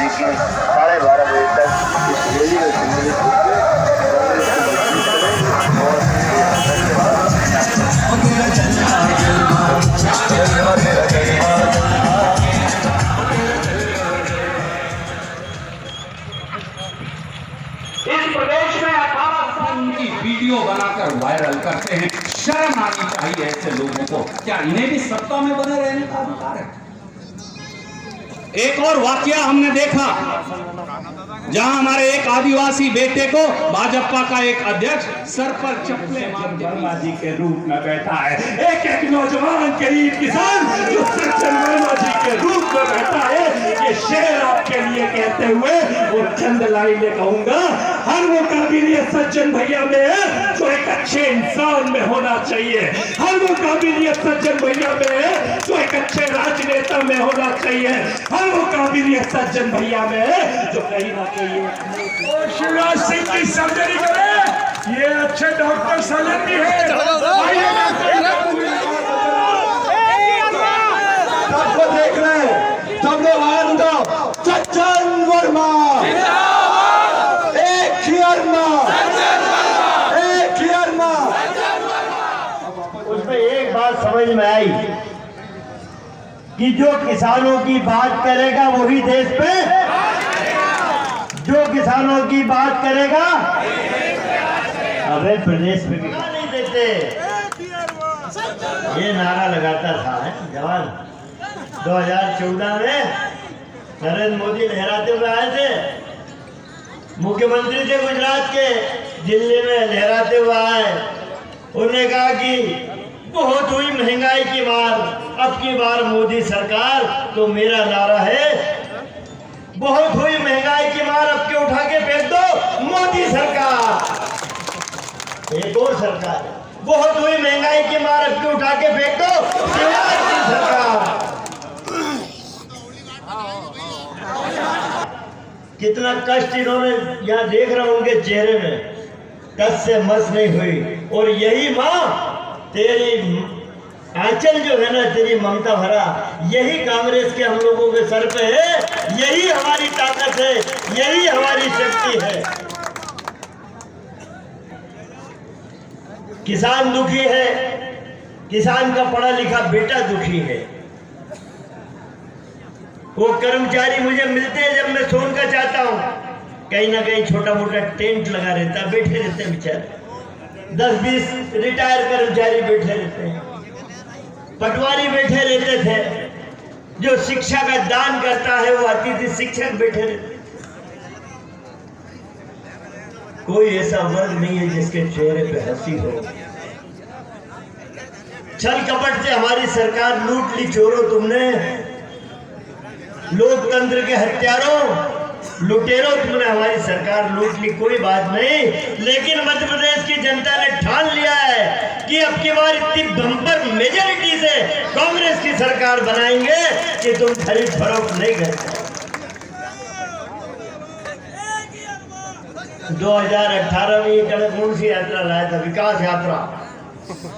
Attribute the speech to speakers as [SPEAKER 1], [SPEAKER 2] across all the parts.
[SPEAKER 1] लेकिन 12:30 बजे तक इस रैली में सम्मिलित होकर
[SPEAKER 2] इस प्रदेश में 18 साल की वीडियो बनाकर वायरल करते हैं। शर्म आनी चाहिए ऐसे लोगों को। क्या इन्हें भी सत्ता में बने रहने का अधिकार है? एक और वाकया हमने देखा जहां हमारे एक आदिवासी बेटे को भाजपा का एक अध्यक्ष सर पर चप्पलें मार के वर्मा जी के रूप में बैठा है। एक एक नौजवान गरीब किसान जो सज्जन वर्मा जी के रूप में बैठा है, ये शेर आपके लिए कहते हुए वो चंद लाइनें कहूंगा। हर वो काबिलियत सज्जन भैया में है जो एक अच्छे इंसान में होना चाहिए। हर वो काबिलियत सज्जन भैया में है जो एक अच्छे राजनेता में होना चाहिए। हर वो काबिलियत सज्जन भैया में है जो कहीं ना कहीं
[SPEAKER 3] शिवराज सिंह की सर्जरी करे, ये अच्छे डॉक्टर सजन भी है।
[SPEAKER 1] सबको देख रहे हैं, सब लोग आनंद दो। सज्जन वर्मा एक ही वर्मा, एक ही वर्मा। उसमें एक बात समझ में आई कि जो किसानों की बात करेगा वही देश पे, जो किसानों की बात करेगा अबे प्रदेश में नहीं देते। ये नारा लगाता था जवान 2014 में नरेंद्र मोदी लहराते हुए आए थे। मुख्यमंत्री थे गुजरात के, दिल्ली में लहराते हुए आए। उन्होंने कहा कि बहुत हुई महंगाई की मार, अब की बार मोदी सरकार। तो मेरा नारा है बहुत हुई महंगाई की मार, अब के उठा के फेंक दो मोदी सरकार। एक और सरकार, बहुत हुई महंगाई की मार, अब के उठा के फेंक दो शिवराज की सरकार। कितना कष्ट इन्होंने यहाँ देख रहा हूं उनके चेहरे में, कष्ट से मस नहीं हुई। और यही माँ तेरी आंचल जो है ना, तेरी ममता भरा, यही कांग्रेस के हम लोगों के सर पे है। यही हमारी ताकत है, यही हमारी शक्ति है। किसान दुखी है, किसान का पढ़ा लिखा बेटा दुखी है। वो कर्मचारी मुझे मिलते हैं जब मैं सोन का चाहता हूँ, कहीं ना कहीं छोटा मोटा टेंट लगा रहता, बैठे रहते हैं बेचारे। 10-20 रिटायर कर्मचारी बैठे रहते हैं, पटवारी बैठे रहते थे। जो शिक्षा का दान करता है वो अतिथि शिक्षक बैठे रहते। कोई ऐसा वर्ग नहीं है जिसके चेहरे पे हंसी हो। छल कपट से हमारी सरकार लूट ली चोरों तुमने, लोकतंत्र के हत्यारों, लुटेरों तुमने हमारी सरकार लूट ली। कोई बात नहीं, लेकिन मध्य प्रदेश की जनता ने ठान लिया है कि अब की बार इतनी बम्पर मेजॉरिटी से कांग्रेस की सरकार बनाएंगे कि तुम खरीद फरोख्त नहीं करते। 2018 में ये कौन सी यात्रा लाया था? विकास यात्रा।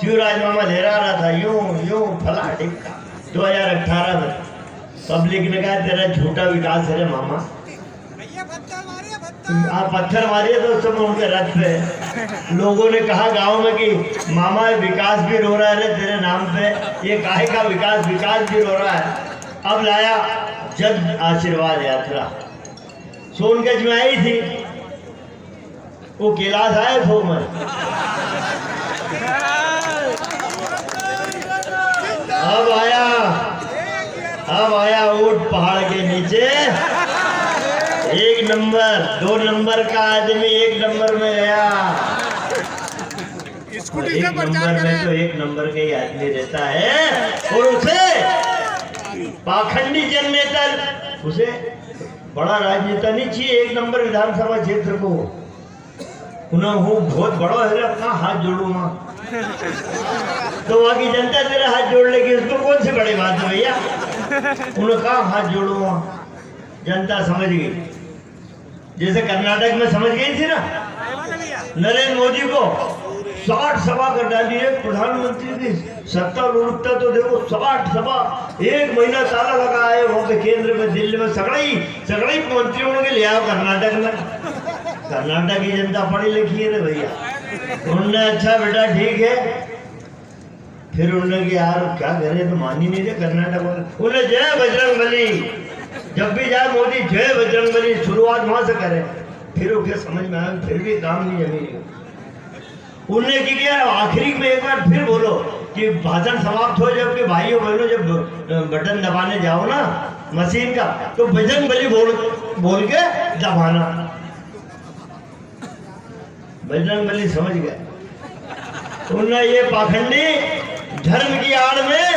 [SPEAKER 1] शिवराज मामा लहरा रहा था यूं यूं फला टिक्का। 2018 में पब्लिक ने कहा तेरा झूठा विकास है रे मामा। आप पत्थर मारिए तो उस समय उनके रथ पे लोगों ने कहा गांव में कि मामा विकास भी रो रहा है तेरे नाम पे, ये काहे का विकास, विकास भी रो रहा है। अब लाया जन आशीर्वाद यात्रा, सोनगंज में आई थी, वो कैलाश आए थे में। अब आया ऊंट पहाड़ के नीचे। 1 नंबर 2 नंबर का आदमी 1 नंबर में गया। 1 नंबर में तो 1 नंबर का ही आदमी रहता है, और उसे पाखंडी जननेता, उसे बड़ा राजनेता नहीं चाहिए 1 नंबर विधानसभा क्षेत्र को। बहुत बड़ा है, अपना हाथ जोड़ूंगा तो वहां की जनता तेरा हाथ जोड़ लेगी, उसको कौन सी बड़ी बात है भैया। उन्होंने कहा हाथ जोड़ूंगा, जनता समझ गई। जैसे कर्नाटक में समझ गई थी ना, नरेंद्र मोदी को 60 सभा कर डाली है प्रधानमंत्री की सत्ता लुटता तो देखो 60 सभा 1 महीना ताला लगा है वहाँ पे केंद्र में दिल्ली में सगड़ा ही मंत्रियों के ले आओ कर्नाटक में। कर्नाटक की जनता पढ़ी लिखी है रे भैया। उन्होंने अच्छा बेटा ठीक है, फिर उन्होंने कि यार क्या करे तो मान ही नहीं रहे कर्नाटक वाले। उन्हें जय बजरंगबली, जब भी जाए मोदी जय बजरंगबली शुरुआत वहां से करे, फिर वो क्या समझ में आया, फिर भी काम नहीं जमी। उनने की किया आखिरी में एक बार फिर बोलो कि भाषण समाप्त हो, जबकि भाइयों बहनों जब बटन दबाने जाओ ना मशीन का तो बजरंगबली बोल के दबाना। बजरंगबली समझ गए। उन्हें ये पाखंडी धर्म की आड़ में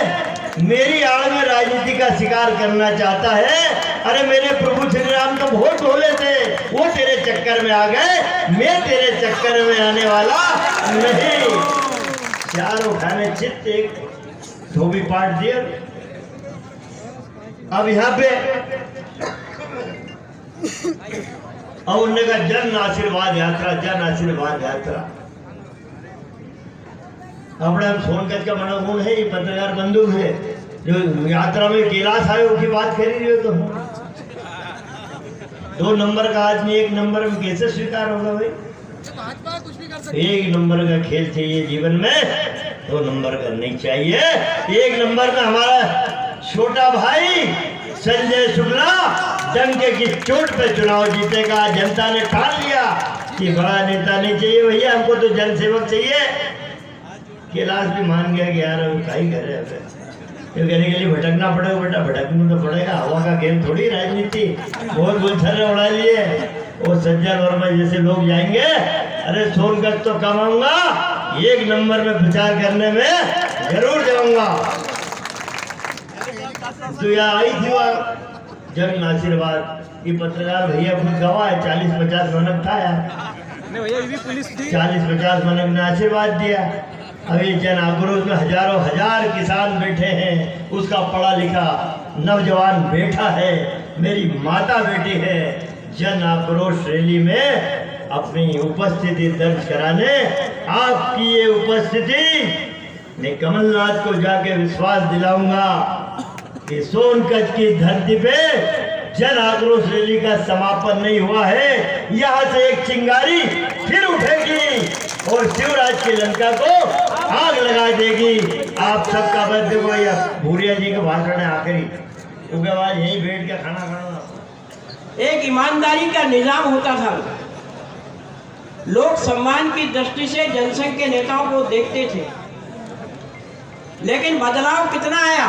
[SPEAKER 1] मेरी आड़ में राजनीति का शिकार करना चाहता है। अरे मेरे प्रभु श्री राम तो बहुत भोले थे, वो तेरे चक्कर में आ गए, मैं तेरे चक्कर में आने वाला नहीं। चारों खाने चित्त एक धोबी पाट दिए। अब यहाँ पे अब उनने का जन आशीर्वाद यात्रा, जन आशीर्वाद यात्रा अपने हम सोनकत का मनोगुण है, ये पत्रकार बंधु है जो यात्रा में कैलाश आए उसकी बात कर रही हो। तो 2 नंबर का आदमी 1 नंबर में कैसे स्वीकार होगा भाई? 1 नंबर का खेल चाहिए जीवन में, 2 नंबर का नहीं चाहिए। 1 नंबर में हमारा छोटा भाई संजय शुक्ला डंके की चोट पे चुनाव जीतेगा। जनता ने ठान लिया कि बड़ा नेता नहीं चाहिए भैया, हमको तो जनसेवक चाहिए। कैलाश भी मान गया कि यार क्या ही करे, ये कहने के लिए भटकना पड़ेगा। बेटा भटकना तो पड़ेगा, हवा का खेल थोड़ी राजनीति। बहुत गुलछर्रे उड़ा लिए और सज्जन वर्मा जैसे लोग जाएंगे, अरे सोनकत तो कमाऊंगा, 1 नंबर में प्रचार करने में जरूर जाऊंगा। तो यहाँ आई थी वह जन आशीर्वाद, ये पत्रकार भैया खुद गवाह है। 40-50 मनक था यार, 40-50 मनक ने आशीर्वाद दिया। अभी जन आक्रोश में हजारों हजार किसान बैठे हैं, उसका पढ़ा लिखा नौजवान बैठा है, मेरी माता बेटी है। जन आक्रोश रैली में अपनी उपस्थिति दर्ज कराने आपकी ये उपस्थिति मैं कमलनाथ को जाके विश्वास दिलाऊंगा कि सोनकत की धरती पे जन आक्रोश रैली का समापन नहीं हुआ है। यहाँ से एक चिंगारी फिर उठेगी और शिवराज की लंका को आग लगा देगी। आप सबका बस देखो, या भूरिया जी का भाषण है आखिरी, उसके बाद यहीं बैठ के खाना खाना।
[SPEAKER 4] एक ईमानदारी का निजाम होता था, लोग सम्मान की दृष्टि से जनसंघ के नेताओं को देखते थे। लेकिन बदलाव कितना आया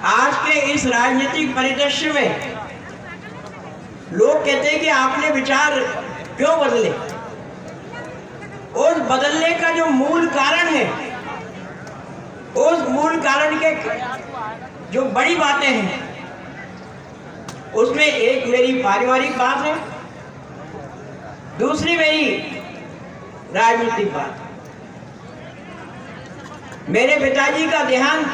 [SPEAKER 4] आज के इस राजनीतिक परिदृश्य में। लोग कहते हैं कि आपने विचार क्यों बदले। उस बदलने का जो मूल कारण है, उस मूल कारण के जो बड़ी बातें हैं, उसमें एक मेरी पारिवारिक बात है, दूसरी मेरी राजनीतिक बात। मेरे पिताजी का देहांत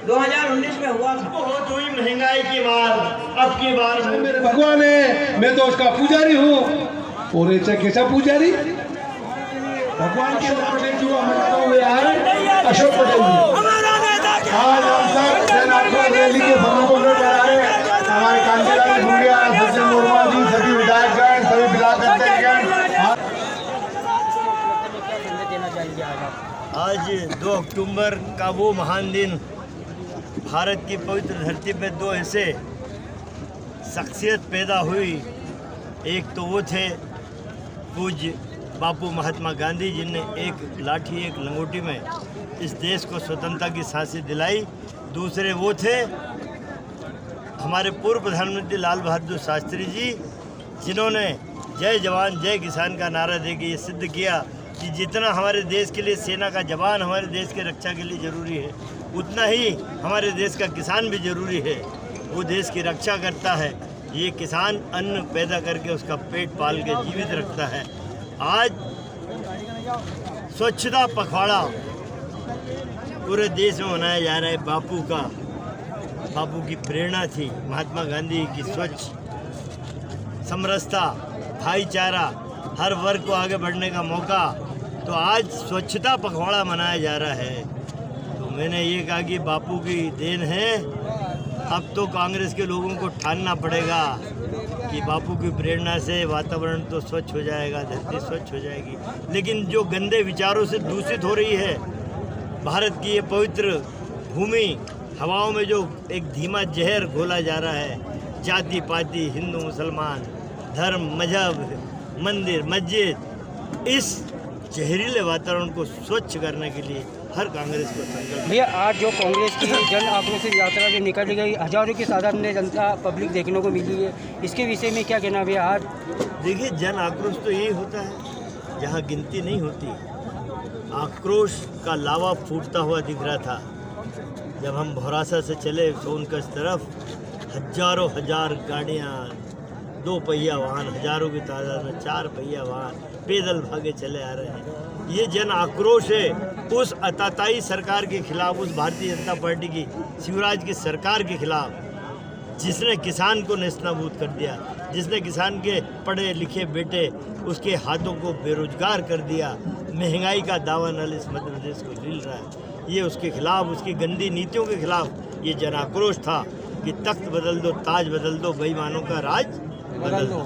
[SPEAKER 4] 2019 में हुआ था।
[SPEAKER 1] बहुत हुई महंगाई की मार, अब की बार
[SPEAKER 5] मेरे भगवान है, मैं तो उसका पुजारी हूँ। और ऐसा कैसा पुजारी? भगवान के हुए हैं अशोक पटेल जी। आज हम सब जन आक्रोश रैली के समापन में जा रहे हैं। हमारे कांतिलाल भूरिया, सज्जन वर्मा जी, सभी विधायकगण, सभी विधायकगण।
[SPEAKER 1] आज 2 अक्टूबर का वो महान दिन, भारत की पवित्र धरती पे 2 ऐसे शख्सियत पैदा हुई। एक तो वो थे पूज्य बापू महात्मा गांधी, जिनने एक लाठी एक लंगोटी में इस देश को स्वतंत्रता की सांसें दिलाई। दूसरे वो थे हमारे पूर्व प्रधानमंत्री लाल बहादुर शास्त्री जी, जिन्होंने जय जवान जय किसान का नारा देकर ये सिद्ध किया कि जितना हमारे देश के लिए सेना का जवान हमारे देश की रक्षा के लिए ज़रूरी है, उतना ही हमारे देश का किसान भी ज़रूरी है। वो देश की रक्षा करता है। ये किसान अन्न पैदा करके उसका पेट पाल के जीवित रखता है। आज स्वच्छता पखवाड़ा पूरे देश में मनाया जा रहा है। बापू की प्रेरणा थी महात्मा गांधी की स्वच्छ, समरसता, भाईचारा, हर वर्ग को आगे बढ़ने का मौका। तो आज स्वच्छता पखवाड़ा मनाया जा रहा है। तो मैंने ये कहा कि बापू की देन है। अब तो कांग्रेस के लोगों को ठानना पड़ेगा कि बापू की प्रेरणा से वातावरण तो स्वच्छ हो जाएगा, धरती स्वच्छ हो जाएगी। लेकिन जो गंदे विचारों से दूषित हो रही है भारत की ये पवित्र भूमि, हवाओं में जो एक धीमा जहर घोला जा रहा है, जाति पाति, हिंदू मुसलमान, धर्म, मजहब, मंदिर, मस्जिद, इस जहरीले वातावरण को स्वच्छ करने के लिए हर कांग्रेस को संकल्प।
[SPEAKER 6] भैया आज जो कांग्रेस की जन आक्रोश यात्रा जो निकल गई, हजारों की तादाद में जनता पब्लिक देखने को मिली है, इसके विषय में क्या कहना भैया? आज
[SPEAKER 1] देखिए, जन आक्रोश तो यही होता है जहाँ गिनती नहीं होती। आक्रोश का लावा फूटता हुआ दिख रहा था जब हम भौरासा से चले सोनकच्छ तरफ। हजारों हजार गाड़ियाँ, 2 पहिया वाहन, हजारों की तादाद में 4 पहिया वाहन पैदल भागे चले आ रहे हैं। ये जन आक्रोश है उस अताताई सरकार के खिलाफ, उस भारतीय जनता पार्टी की शिवराज की सरकार के खिलाफ, जिसने किसान को नेस्तनाबूद कर दिया, जिसने किसान के पढ़े लिखे बेटे उसके हाथों को बेरोजगार कर दिया, महंगाई का दावा नल इस मध्य प्रदेश को झील रहा है। ये उसके खिलाफ, उसकी गंदी नीतियों के खिलाफ ये जन आक्रोश था कि तख्त बदल दो, ताज बदल दो, बेईमानों का राज बदल दो।